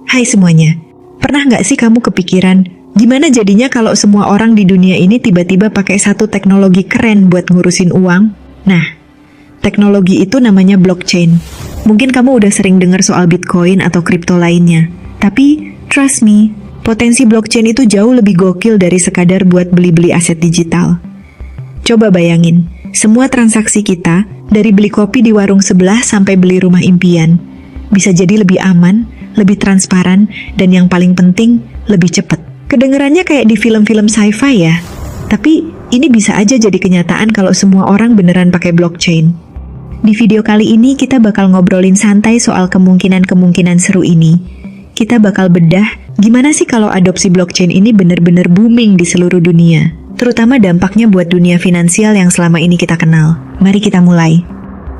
Hai semuanya, pernah nggak sih kamu kepikiran, gimana jadinya kalau semua orang di dunia ini tiba-tiba pakai satu teknologi keren buat ngurusin uang? Nah, teknologi itu namanya blockchain. Mungkin kamu udah sering dengar soal Bitcoin atau kripto lainnya. Tapi, trust me, potensi blockchain itu jauh lebih gokil dari sekadar buat beli-beli aset digital. Coba bayangin, semua transaksi kita, dari beli kopi di warung sebelah sampai beli rumah impian, bisa jadi lebih aman, lebih transparan, dan yang paling penting, lebih cepat. Kedengerannya kayak di film-film sci-fi ya, tapi ini bisa aja jadi kenyataan kalau semua orang beneran pakai blockchain. Di video kali ini kita bakal ngobrolin santai soal kemungkinan-kemungkinan seru ini. Kita bakal bedah gimana sih kalau adopsi blockchain ini bener-bener booming di seluruh dunia, terutama dampaknya buat dunia finansial yang selama ini kita kenal. Mari kita mulai.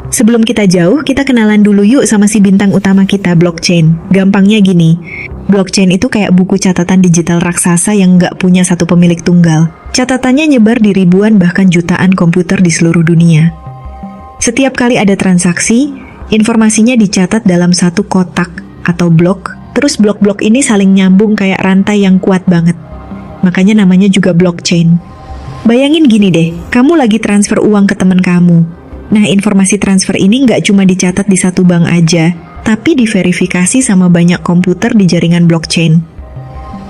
Sebelum kita jauh, kita kenalan dulu yuk sama si bintang utama kita, blockchain. Gampangnya gini, blockchain itu kayak buku catatan digital raksasa yang nggak punya satu pemilik tunggal. Catatannya nyebar di ribuan bahkan jutaan komputer di seluruh dunia. Setiap kali ada transaksi, informasinya dicatat dalam satu kotak atau blok, terus blok-blok ini saling nyambung kayak rantai yang kuat banget. Makanya namanya juga blockchain. Bayangin gini deh, kamu lagi transfer uang ke teman kamu. Nah, informasi transfer ini nggak cuma dicatat di satu bank aja, tapi diverifikasi sama banyak komputer di jaringan blockchain.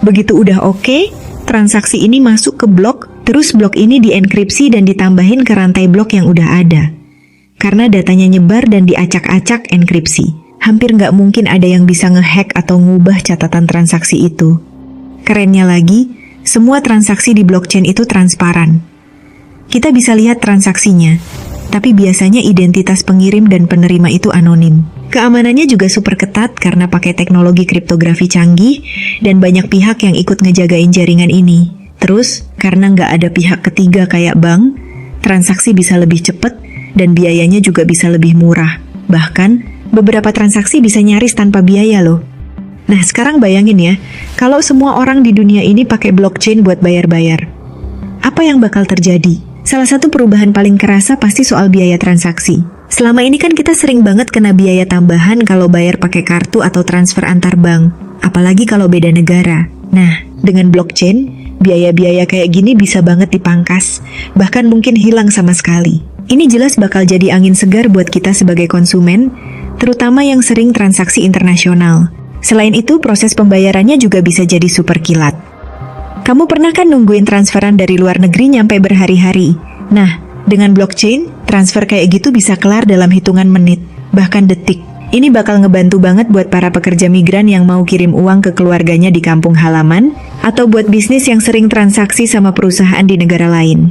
Begitu udah oke, transaksi ini masuk ke blok, terus blok ini dienkripsi dan ditambahin ke rantai blok yang udah ada. Karena datanya nyebar dan diacak-acak enkripsi, hampir nggak mungkin ada yang bisa ngehack atau ngubah catatan transaksi itu. Kerennya lagi, semua transaksi di blockchain itu transparan. Kita bisa lihat transaksinya, tapi biasanya identitas pengirim dan penerima itu anonim. Keamanannya juga super ketat karena pakai teknologi kriptografi canggih dan banyak pihak yang ikut ngejagain jaringan ini. Terus, karena nggak ada pihak ketiga kayak bank, transaksi bisa lebih cepat dan biayanya juga bisa lebih murah. Bahkan, beberapa transaksi bisa nyaris tanpa biaya loh. Nah, sekarang bayangin ya, kalau semua orang di dunia ini pakai blockchain buat bayar-bayar. Apa yang bakal terjadi? Salah satu perubahan paling kerasa pasti soal biaya transaksi. Selama ini kan kita sering banget kena biaya tambahan kalau bayar pakai kartu atau transfer antar bank, apalagi kalau beda negara. Nah, dengan blockchain, biaya-biaya kayak gini bisa banget dipangkas, bahkan mungkin hilang sama sekali. Ini jelas bakal jadi angin segar buat kita sebagai konsumen, terutama yang sering transaksi internasional. Selain itu, proses pembayarannya juga bisa jadi super kilat. Kamu pernah kan nungguin transferan dari luar negeri nyampe berhari-hari? Nah, dengan blockchain, transfer kayak gitu bisa kelar dalam hitungan menit, bahkan detik. Ini bakal ngebantu banget buat para pekerja migran yang mau kirim uang ke keluarganya di kampung halaman, atau buat bisnis yang sering transaksi sama perusahaan di negara lain.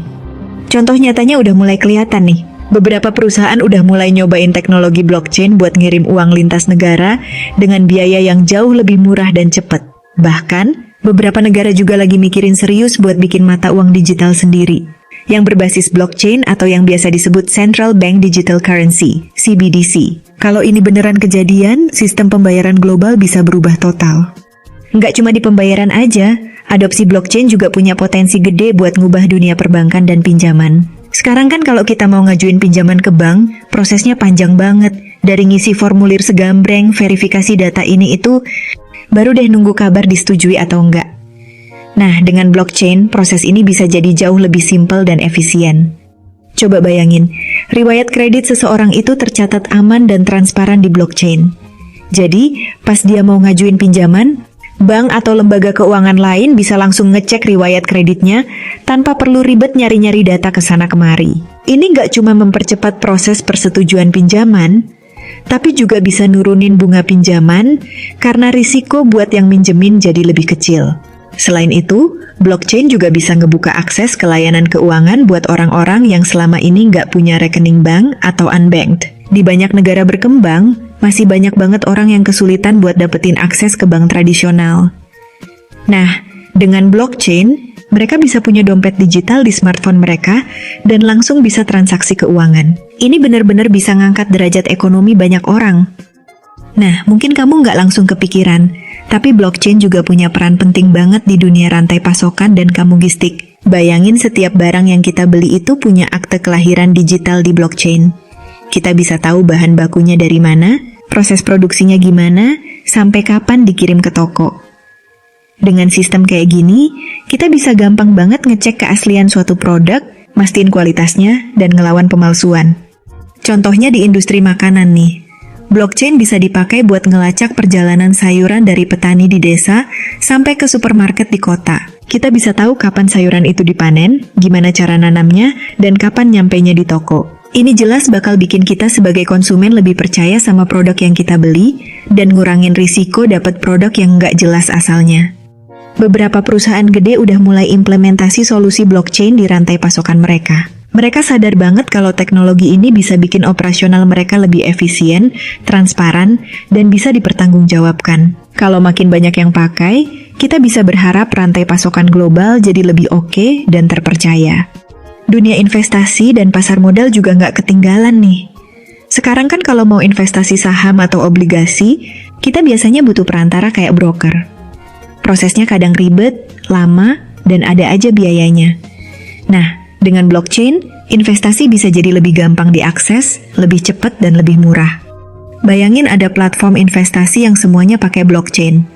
Contoh nyatanya udah mulai kelihatan nih. Beberapa perusahaan udah mulai nyobain teknologi blockchain buat ngirim uang lintas negara dengan biaya yang jauh lebih murah dan cepat. Bahkan, beberapa negara juga lagi mikirin serius buat bikin mata uang digital sendiri, yang berbasis blockchain atau yang biasa disebut Central Bank Digital Currency, CBDC. Kalau ini beneran kejadian, sistem pembayaran global bisa berubah total. Nggak cuma di pembayaran aja, adopsi blockchain juga punya potensi gede buat ngubah dunia perbankan dan pinjaman. Sekarang kan kalau kita mau ngajuin pinjaman ke bank, prosesnya panjang banget. Dari ngisi formulir segambreng, verifikasi data ini itu, baru deh nunggu kabar disetujui atau enggak. Nah, dengan blockchain, proses ini bisa jadi jauh lebih simpel dan efisien. Coba bayangin, riwayat kredit seseorang itu tercatat aman dan transparan di blockchain. Jadi, pas dia mau ngajuin pinjaman, bank atau lembaga keuangan lain bisa langsung ngecek riwayat kreditnya tanpa perlu ribet nyari-nyari data kesana kemari. Ini nggak cuma mempercepat proses persetujuan pinjaman, tapi juga bisa nurunin bunga pinjaman karena risiko buat yang minjemin jadi lebih kecil. Selain itu, blockchain juga bisa ngebuka akses ke layanan keuangan buat orang-orang yang selama ini nggak punya rekening bank atau unbanked. Di banyak negara berkembang, masih banyak banget orang yang kesulitan buat dapetin akses ke bank tradisional. Nah, dengan blockchain, mereka bisa punya dompet digital di smartphone mereka dan langsung bisa transaksi keuangan. Ini benar-benar bisa ngangkat derajat ekonomi banyak orang. Nah, mungkin kamu nggak langsung kepikiran, tapi blockchain juga punya peran penting banget di dunia rantai pasokan dan logistik. Bayangin setiap barang yang kita beli itu punya akte kelahiran digital di blockchain. Kita bisa tahu bahan bakunya dari mana, proses produksinya gimana, sampai kapan dikirim ke toko. Dengan sistem kayak gini, kita bisa gampang banget ngecek keaslian suatu produk, mastiin kualitasnya, dan ngelawan pemalsuan. Contohnya di industri makanan nih. Blockchain bisa dipakai buat ngelacak perjalanan sayuran dari petani di desa sampai ke supermarket di kota. Kita bisa tahu kapan sayuran itu dipanen, gimana cara nanamnya, dan kapan nyampainya di toko. Ini jelas bakal bikin kita sebagai konsumen lebih percaya sama produk yang kita beli dan ngurangin risiko dapat produk yang nggak jelas asalnya. Beberapa perusahaan gede udah mulai implementasi solusi blockchain di rantai pasokan mereka. Mereka sadar banget kalau teknologi ini bisa bikin operasional mereka lebih efisien, transparan, dan bisa dipertanggungjawabkan. Kalau makin banyak yang pakai, kita bisa berharap rantai pasokan global jadi lebih oke dan terpercaya. Dunia investasi dan pasar modal juga nggak ketinggalan nih. Sekarang kan kalau mau investasi saham atau obligasi, kita biasanya butuh perantara kayak broker. Prosesnya kadang ribet, lama, dan ada aja biayanya. Nah, dengan blockchain, investasi bisa jadi lebih gampang diakses, lebih cepat, dan lebih murah. Bayangin ada platform investasi yang semuanya pakai blockchain.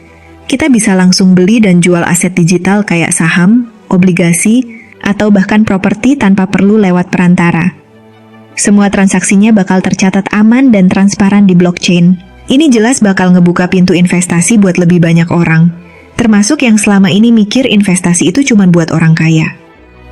Kita bisa langsung beli dan jual aset digital kayak saham, obligasi, atau bahkan properti tanpa perlu lewat perantara. Semua transaksinya bakal tercatat aman dan transparan di blockchain. Ini jelas bakal ngebuka pintu investasi buat lebih banyak orang, termasuk yang selama ini mikir investasi itu cuma buat orang kaya.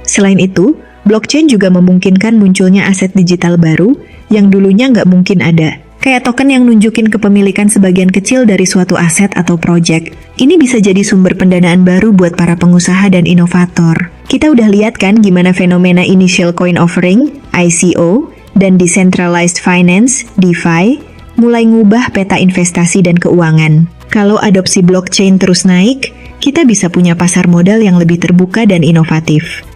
Selain itu, blockchain juga memungkinkan munculnya aset digital baru yang dulunya nggak mungkin ada. Kayak token yang nunjukin kepemilikan sebagian kecil dari suatu aset atau project. Ini bisa jadi sumber pendanaan baru buat para pengusaha dan inovator. Kita udah lihat kan gimana fenomena initial coin offering, ICO, dan decentralized finance, DeFi, mulai ngubah peta investasi dan keuangan. Kalau adopsi blockchain terus naik, kita bisa punya pasar modal yang lebih terbuka dan inovatif.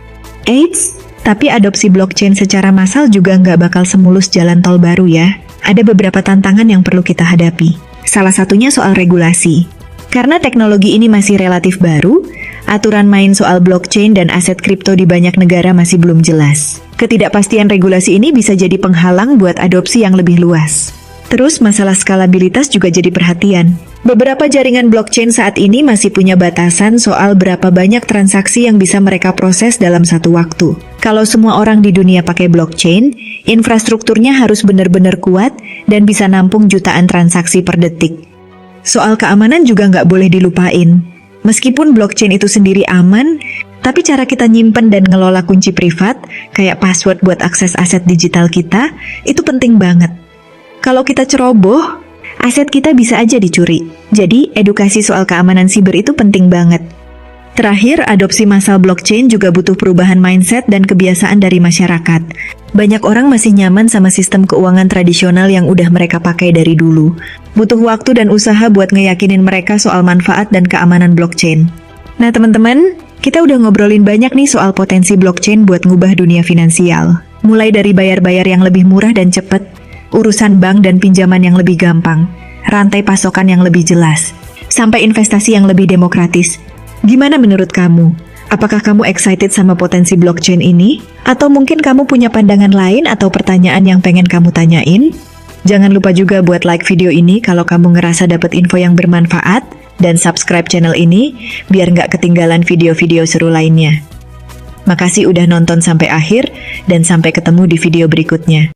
Eits, tapi adopsi blockchain secara massal juga nggak bakal semulus jalan tol baru ya. Ada beberapa tantangan yang perlu kita hadapi. Salah satunya soal regulasi. Karena teknologi ini masih relatif baru, aturan main soal blockchain dan aset kripto di banyak negara masih belum jelas. Ketidakpastian regulasi ini bisa jadi penghalang buat adopsi yang lebih luas. Terus masalah skalabilitas juga jadi perhatian. Beberapa jaringan blockchain saat ini masih punya batasan soal berapa banyak transaksi yang bisa mereka proses dalam satu waktu. Kalau semua orang di dunia pakai blockchain, infrastrukturnya harus benar-benar kuat dan bisa nampung jutaan transaksi per detik. Soal keamanan juga nggak boleh dilupain. Meskipun blockchain itu sendiri aman, tapi cara kita nyimpen dan ngelola kunci privat, kayak password buat akses aset digital kita, itu penting banget. Kalau kita ceroboh, aset kita bisa aja dicuri. Jadi, edukasi soal keamanan siber itu penting banget. Terakhir, adopsi massal blockchain juga butuh perubahan mindset dan kebiasaan dari masyarakat. Banyak orang masih nyaman sama sistem keuangan tradisional yang udah mereka pakai dari dulu. Butuh waktu dan usaha buat ngeyakinin mereka soal manfaat dan keamanan blockchain. Nah teman-teman, kita udah ngobrolin banyak nih soal potensi blockchain buat ngubah dunia finansial. Mulai dari bayar-bayar yang lebih murah dan cepet, urusan bank dan pinjaman yang lebih gampang, rantai pasokan yang lebih jelas, sampai investasi yang lebih demokratis. Gimana menurut kamu? Apakah kamu excited sama potensi blockchain ini? Atau mungkin kamu punya pandangan lain atau pertanyaan yang pengen kamu tanyain? Jangan lupa juga buat like video ini kalau kamu ngerasa dapat info yang bermanfaat, dan subscribe channel ini biar nggak ketinggalan video-video seru lainnya. Makasih udah nonton sampai akhir, dan sampai ketemu di video berikutnya.